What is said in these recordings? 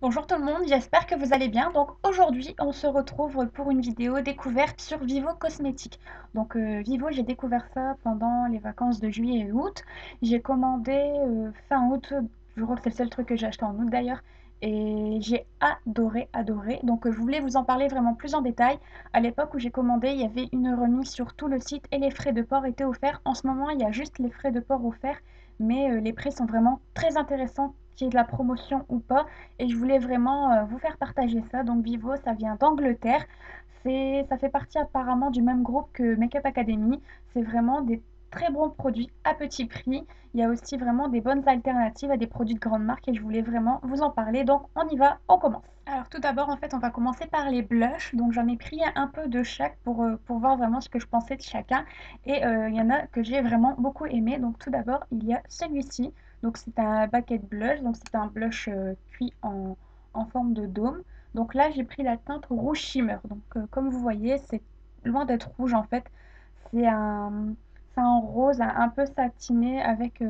Bonjour tout le monde, j'espère que vous allez bien. Donc aujourd'hui, on se retrouve pour une vidéo découverte sur Vivo Cosmétiques. Donc Vivo, j'ai découvert ça pendant les vacances de juillet et août. J'ai commandé fin août, je crois que c'est le seul truc que j'ai acheté en août d'ailleurs. Et j'ai adoré, adoré. Donc je voulais vous en parler vraiment plus en détail. À l'époque où j'ai commandé, il y avait une remise sur tout le site et les frais de port étaient offerts. En ce moment, il y a juste les frais de port offerts, mais les prix sont vraiment très intéressants, qu'il y ait de la promotion ou pas. Et je voulais vraiment vous faire partager ça. Donc Vivo, ça vient d'Angleterre. Ça fait partie apparemment du même groupe que Makeup Academy. C'est vraiment des très bons produits à petit prix. Il y a aussi vraiment des bonnes alternatives à des produits de grande marque et je voulais vraiment vous en parler. Donc on y va, on commence. Alors tout d'abord, en fait, on va commencer par les blushs. Donc j'en ai pris un peu de chaque pour voir vraiment ce que je pensais de chacun. Et il y en a que j'ai vraiment beaucoup aimé. Donc tout d'abord, il y a celui-ci. Donc c'est un bucket blush, donc c'est un blush cuit en forme de dôme. Donc là j'ai pris la teinte rouge shimmer. Donc comme vous voyez, c'est loin d'être rouge en fait. C'est un, c'est un rose un peu satiné avec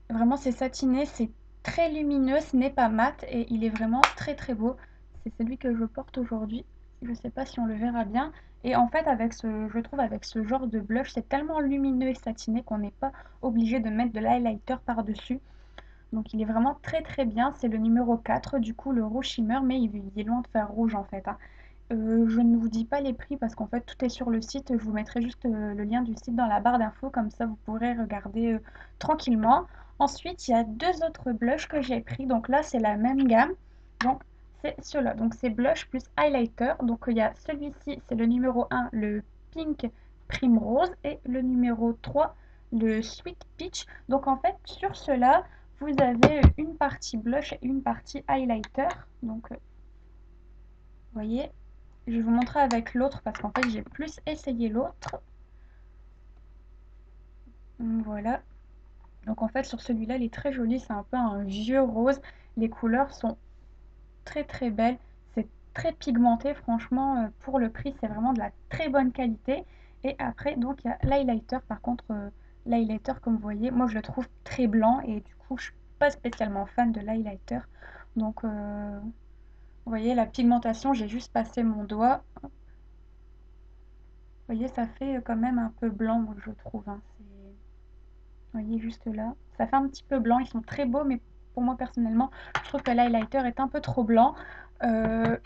vraiment c'est satiné, c'est très lumineux, ce n'est pas mat et il est vraiment très très beau. C'est celui que je porte aujourd'hui. Je sais pas si on le verra bien. Et en fait, je trouve avec ce genre de blush, c'est tellement lumineux et satiné qu'on n'est pas obligé de mettre de l'highlighter par-dessus. Donc il est vraiment très très bien. C'est le numéro 4 du coup le rouge shimmer, mais il est loin de faire rouge en fait, hein. Je ne vous dis pas les prix parce qu'en fait tout est sur le site. Je vous mettrai juste le lien du site dans la barre d'infos, comme ça vous pourrez regarder tranquillement. Ensuite, il y a deux autres blushs que j'ai pris. Donc là, c'est la même gamme. Donc c'est ceux-là. Donc c'est blush plus highlighter. Donc il y a celui-ci, c'est le numéro 1, le Pink Primrose, et le numéro 3, le Sweet Peach. Donc en fait, sur ceux-là, vous avez une partie blush et une partie highlighter. Donc vous voyez, je vais vous montrer avec l'autre parce qu'en fait j'ai plus essayé l'autre. Voilà. Donc en fait sur celui-là il est très joli, c'est un peu un vieux rose. Les couleurs sont très très belles. C'est très pigmenté, franchement pour le prix c'est vraiment de la très bonne qualité. Et après donc il y a l'highlighter. Par contre l'highlighter comme vous voyez, moi je le trouve très blanc et du coup je suis pas spécialement fan de l'highlighter. Donc vous voyez la pigmentation, j'ai juste passé mon doigt. Vous voyez, ça fait quand même un peu blanc, moi, je trouve, hein. Vous voyez, juste là. Ça fait un petit peu blanc. Ils sont très beaux, mais pour moi, personnellement, je trouve que l'highlighter est un peu trop blanc. Euh,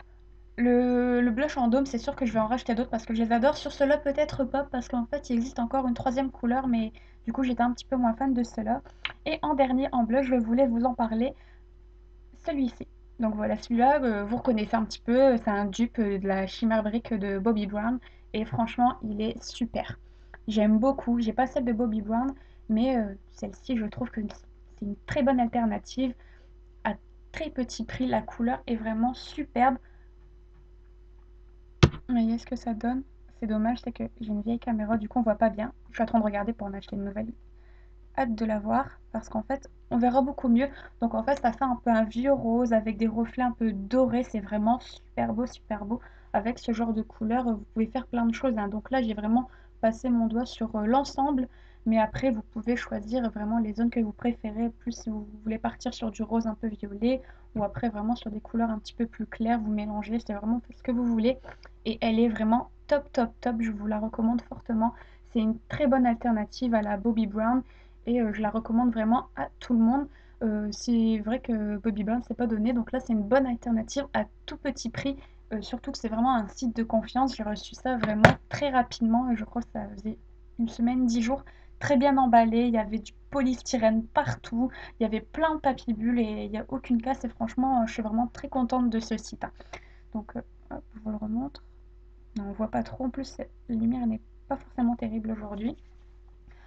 le blush en dôme, c'est sûr que je vais en racheter d'autres parce que je les adore. Sur ceux-là, peut-être pas, parce qu'en fait, il existe encore une troisième couleur, mais du coup, j'étais un petit peu moins fan de ceux-là. Et en dernier, en blush, je voulais vous en parler, celui-ci. Donc voilà, celui-là, vous reconnaissez un petit peu, c'est un dupe de la Shimmer Brick de Bobbi Brown. Et franchement, il est super. J'aime beaucoup. J'ai pas celle de Bobbi Brown, mais celle-ci, je trouve que c'est une très bonne alternative à très petit prix. La couleur est vraiment superbe. Vous voyez ce que ça donne? C'est dommage, c'est que j'ai une vieille caméra, du coup on voit pas bien. Je suis en train de regarder pour en acheter une nouvelle. Hâte de la voir parce qu'en fait on verra beaucoup mieux. Donc en fait ça fait un peu un vieux rose avec des reflets un peu dorés. C'est vraiment super beau avec ce genre de couleur. Vous pouvez faire plein de choses, hein. Donc là j'ai vraiment passé mon doigt sur l'ensemble, mais après vous pouvez choisir vraiment les zones que vous préférez. Plus si vous voulez partir sur du rose un peu violet ou après vraiment sur des couleurs un petit peu plus claires, vous mélangez, c'est vraiment ce que vous voulez. Et elle est vraiment top, je vous la recommande fortement. C'est une très bonne alternative à la Bobbi Brown et je la recommande vraiment à tout le monde. C'est vrai que Bobbi Brown c'est pas donné, donc là c'est une bonne alternative à tout petit prix. Surtout que c'est vraiment un site de confiance. J'ai reçu ça vraiment très rapidement, et je crois que ça faisait une semaine, 10 jours. Très bien emballé, il y avait du polystyrène partout, il y avait plein de papier bulles et il n'y a aucune casse. Et franchement, je suis vraiment très contente de ce site, hein. Donc, hop, je vous le remontre. Non, on voit pas trop. En plus, la lumière n'est pas forcément terrible aujourd'hui.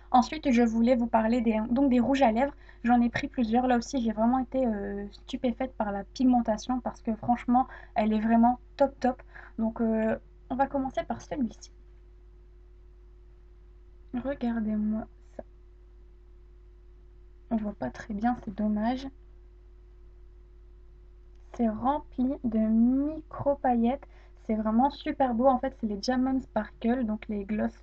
Ensuite, je voulais vous parler des rouges à lèvres. J'en ai pris plusieurs. Là aussi, j'ai vraiment été stupéfaite par la pigmentation parce que franchement, elle est vraiment top. Donc, on va commencer par celui-ci. Regardez-moi ça. On voit pas très bien, c'est dommage. C'est rempli de micro paillettes. C'est vraiment super beau. En fait, c'est les Diamond Sparkle, donc les gloss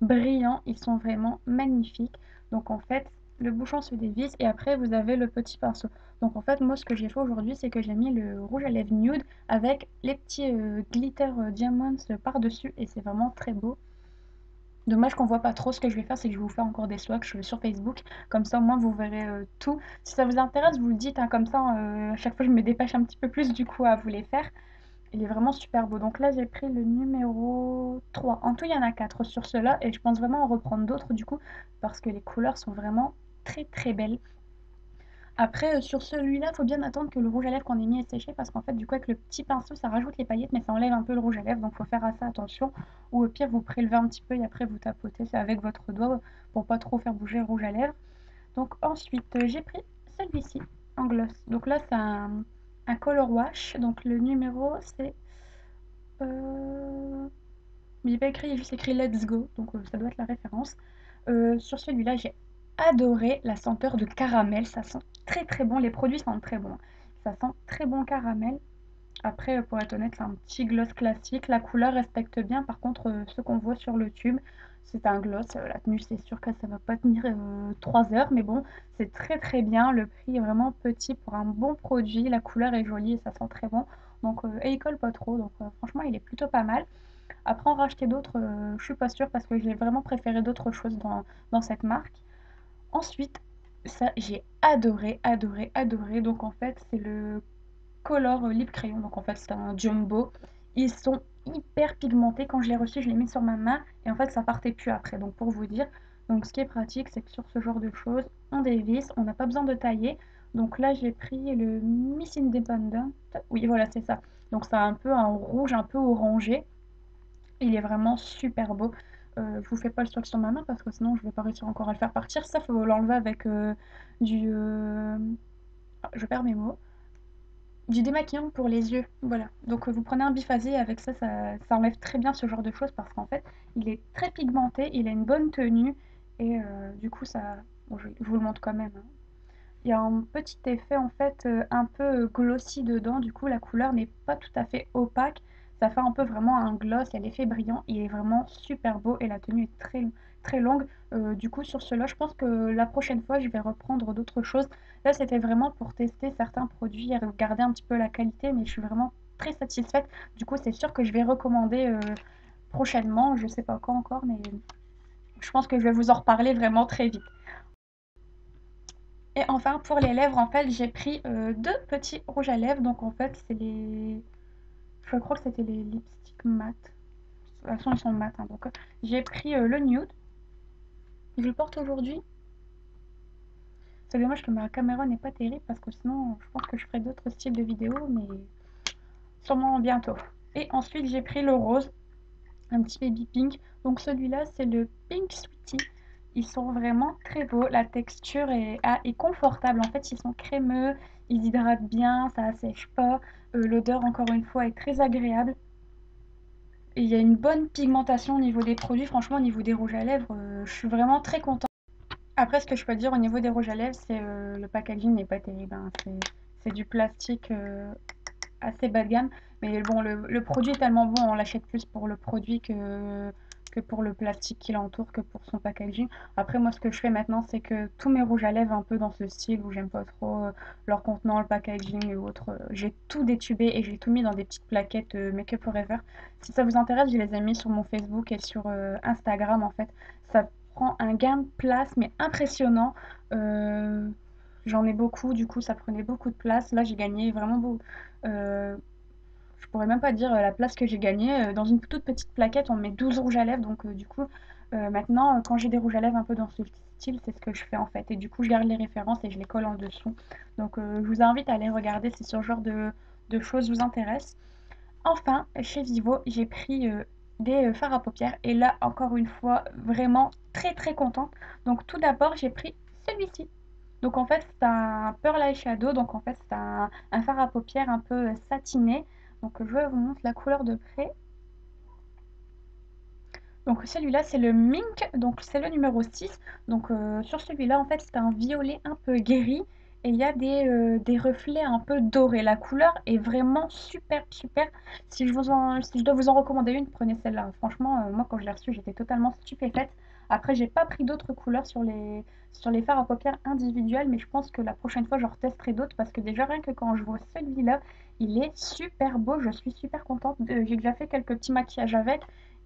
brillants. Ils sont vraiment magnifiques. Donc en fait, le bouchon se dévisse et après vous avez le petit pinceau. Donc en fait moi ce que j'ai fait aujourd'hui c'est que j'ai mis le rouge à lèvres nude avec les petits glitter diamonds par-dessus et c'est vraiment très beau. Dommage qu'on voit pas trop. Ce que je vais faire c'est que je vais vous faire encore des swatchs sur Facebook, comme ça au moins vous verrez tout. Si ça vous intéresse vous le dites, hein, comme ça à chaque fois je me dépêche un petit peu plus du coup à vous les faire. Il est vraiment super beau. Donc là, j'ai pris le numéro 3. En tout, il y en a 4 sur ceux-là et je pense vraiment en reprendre d'autres du coup parce que les couleurs sont vraiment très très belles. Après, sur celui-là, il faut bien attendre que le rouge à lèvres qu'on ait mis est séché parce qu'en fait, du coup, avec le petit pinceau, ça rajoute les paillettes mais ça enlève un peu le rouge à lèvres donc il faut faire assez attention. Ou au pire, vous prélevez un petit peu et après vous tapotez avec votre doigt pour pas trop faire bouger le rouge à lèvres. Donc ensuite, j'ai pris celui-ci en gloss. Donc là, c'est un color wash. Donc le numéro, c'est mais j'ai pas écrit, il y a juste écrit Let's Go, donc ça doit être la référence. Sur celui-là, j'ai adoré la senteur de caramel, ça sent très très bon, les produits sentent très bon. Ça sent très bon caramel. Après, pour être honnête, c'est un petit gloss classique, la couleur respecte bien, par contre, ce qu'on voit sur le tube, c'est un gloss, la tenue c'est sûr que ça va pas tenir 3 heures, mais bon, c'est très très bien, le prix est vraiment petit pour un bon produit, la couleur est jolie et ça sent très bon, donc, et il colle pas trop, donc franchement il est plutôt pas mal. Après, en racheter d'autres, je suis pas sûre parce que j'ai vraiment préféré d'autres choses dans cette marque. Ensuite, ça, j'ai adoré, adoré, adoré. Donc, en fait, c'est le Color Lip Crayon. Donc, en fait, c'est un jumbo. Ils sont hyper pigmentés. Quand je l'ai reçu, je l'ai mis sur ma main et en fait, ça partait plus après. Donc, pour vous dire. Donc, ce qui est pratique, c'est que sur ce genre de choses, on dévisse, on n'a pas besoin de tailler. Donc là, j'ai pris le Miss Independent. Oui, voilà, c'est ça. Donc, c'est un peu un rouge, un peu orangé. Il est vraiment super beau. Je vous fais pas le swatch sur ma main parce que sinon je vais pas réussir encore à le faire partir. Ça, faut l'enlever avec du... je perds mes mots. Du démaquillant pour les yeux. Voilà. Donc vous prenez un biphasé et avec ça, ça enlève très bien ce genre de choses parce qu'en fait, il est très pigmenté, il a une bonne tenue et du coup, ça... Bon, je vous le montre quand même, hein. Il y a un petit effet en fait un peu glossy dedans, du coup la couleur n'est pas tout à fait opaque, ça fait un peu vraiment un gloss, il y a l'effet brillant, il est vraiment super beau et la tenue est très très longue. Du coup sur cela je pense que la prochaine fois je vais reprendre d'autres choses. Là c'était vraiment pour tester certains produits et regarder un petit peu la qualité mais je suis vraiment très satisfaite. Du coup c'est sûr que je vais recommander prochainement, je sais pas quand encore mais je pense que je vais vous en reparler vraiment très vite. Et enfin, pour les lèvres, en fait, j'ai pris deux petits rouges à lèvres. Donc, en fait, c'est les... Je crois que c'était les lipsticks mat. De toute façon, ils sont mat, hein. Donc, j'ai pris le nude. Je le porte aujourd'hui. C'est dommage que ma caméra n'est pas terrible parce que sinon, je pense que je ferai d'autres styles de vidéos, mais sûrement bientôt. Et ensuite, j'ai pris le rose, un petit baby pink. Donc, celui-là, c'est le Pink Sweetie. Ils sont vraiment très beaux. La texture est confortable. En fait, ils sont crémeux, ils hydratent bien, ça assèche pas. L'odeur, encore une fois, est très agréable. Et il y a une bonne pigmentation au niveau des produits. Franchement, au niveau des rouges à lèvres, je suis vraiment très contente. Après, ce que je peux dire au niveau des rouges à lèvres, c'est le packaging n'est pas terrible, hein. C'est du plastique assez bas de gamme. Mais bon, le produit est tellement bon, on l'achète plus pour le produit que pour le plastique qui l'entoure, que pour son packaging. Après, moi, ce que je fais maintenant, c'est que tous mes rouges à lèvres, un peu dans ce style où j'aime pas trop leur contenant, le packaging et autres, j'ai tout détubé et j'ai tout mis dans des petites plaquettes Make Up Forever. Si ça vous intéresse, je les ai mis sur mon Facebook et sur Instagram, en fait. Ça prend un gain de place, mais impressionnant. Euh, J'en ai beaucoup, du coup, ça prenait beaucoup de place. Là, j'ai gagné vraiment beaucoup. Euh, je pourrais même pas dire la place que j'ai gagnée. Dans une toute petite plaquette, on met 12 rouges à lèvres. Donc, du coup, maintenant, quand j'ai des rouges à lèvres un peu dans ce style, c'est ce que je fais en fait. Et du coup, je garde les références et je les colle en dessous. Donc, je vous invite à aller regarder si ce genre de choses vous intéresse. Enfin, chez Vivo, j'ai pris des fards à paupières. Et là, encore une fois, vraiment très très contente. Donc, tout d'abord, j'ai pris celui-ci. Donc en fait, c'est un Pearl Eyeshadow, donc en fait, c'est un fard à paupières un peu satiné. Donc je vous montre la couleur de près. Donc celui-là, c'est le Mink, donc c'est le numéro 6. Donc sur celui-là, en fait, c'est un violet un peu gris et il y a des reflets un peu dorés. La couleur est vraiment super, super. Si je dois vous en recommander une, prenez celle-là. Franchement, moi, quand je l'ai reçue, j'étais totalement stupéfaite. Après, j'ai pas pris d'autres couleurs sur les fards à paupières individuels, mais je pense que la prochaine fois, je retesterai d'autres parce que déjà, rien que quand je vois celui-là, il est super beau. Je suis super contente. J'ai déjà fait quelques petits maquillages avec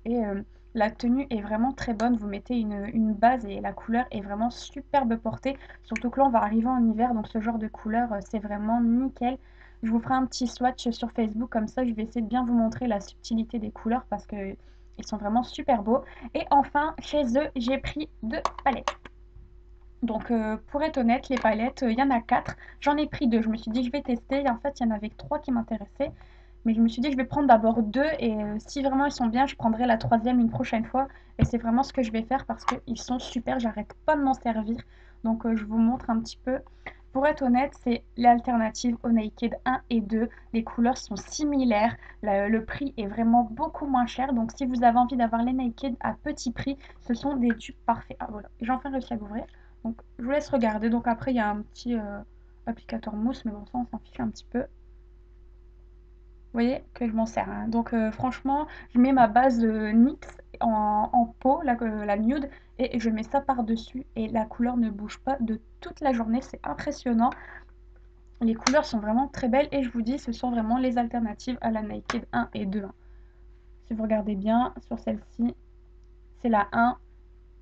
et la tenue est vraiment très bonne. Vous mettez une base et la couleur est vraiment superbe portée. Surtout que là, on va arriver en hiver, donc ce genre de couleur, c'est vraiment nickel. Je vous ferai un petit swatch sur Facebook, comme ça, je vais essayer de bien vous montrer la subtilité des couleurs parce que ils sont vraiment super beaux. Et enfin, chez eux, j'ai pris deux palettes. Donc, pour être honnête, les palettes, il y en a 4. J'en ai pris 2. Je me suis dit, je vais tester. Et en fait, il y en avait 3 qui m'intéressaient. Mais je me suis dit, je vais prendre d'abord 2. Et si vraiment ils sont bien, je prendrai la troisième une prochaine fois. Et c'est vraiment ce que je vais faire parce qu'ils sont super. J'arrête pas de m'en servir. Donc, je vous montre un petit peu. Pour être honnête, c'est l'alternative au Naked 1 et 2. Les couleurs sont similaires. Le prix est vraiment beaucoup moins cher. Donc, si vous avez envie d'avoir les Naked à petit prix, ce sont des dupes parfaits. Ah voilà, j'ai enfin réussi à l'ouvrir. Donc, je vous laisse regarder. Donc, après, il y a un petit applicateur mousse, mais bon, ça, on s'en fiche un petit peu. Vous voyez que je m'en sers, hein. Donc, franchement, je mets ma base NYX en pot, la nude, et je mets ça par-dessus. Et la couleur ne bouge pas de toute la journée. C'est impressionnant. Les couleurs sont vraiment très belles. Et je vous dis, ce sont vraiment les alternatives à la Naked 1 et 2, hein. Si vous regardez bien, sur celle-ci, c'est la 1.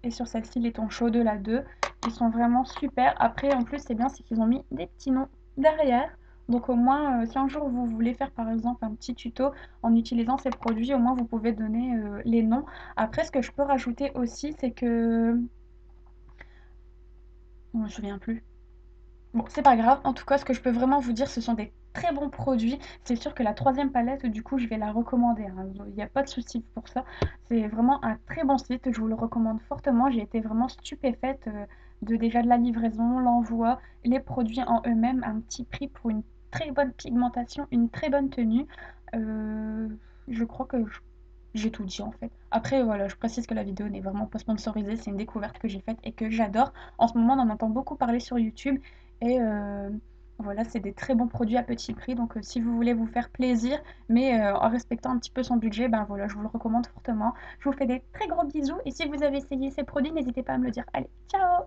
Et sur celle-ci, les tons chauds de la 2. Ils sont vraiment super. Après, en plus, c'est bien, c'est qu'ils ont mis des petits noms derrière. Donc au moins, si un jour vous voulez faire par exemple un petit tuto en utilisant ces produits, au moins vous pouvez donner les noms. Après, ce que je peux rajouter aussi, c'est que... Je me souviens plus. Bon, c'est pas grave. En tout cas, ce que je peux vraiment vous dire, ce sont des très bons produits. C'est sûr que la troisième palette, du coup, je vais la recommander, hein. Il n'y a pas de souci pour ça. C'est vraiment un très bon site. Je vous le recommande fortement. J'ai été vraiment stupéfaite de déjà de la livraison, l'envoi, les produits en eux-mêmes, un petit prix pour une très bonne pigmentation, une très bonne tenue. Euh, je crois que j'ai tout dit en fait. Après, voilà, je précise que la vidéo n'est vraiment pas sponsorisée, c'est une découverte que j'ai faite et que j'adore. En ce moment, on en entend beaucoup parler sur YouTube et voilà, c'est des très bons produits à petit prix. Donc, si vous voulez vous faire plaisir, mais en respectant un petit peu son budget, ben voilà, je vous le recommande fortement. Je vous fais des très gros bisous et si vous avez essayé ces produits, n'hésitez pas à me le dire. Allez, ciao!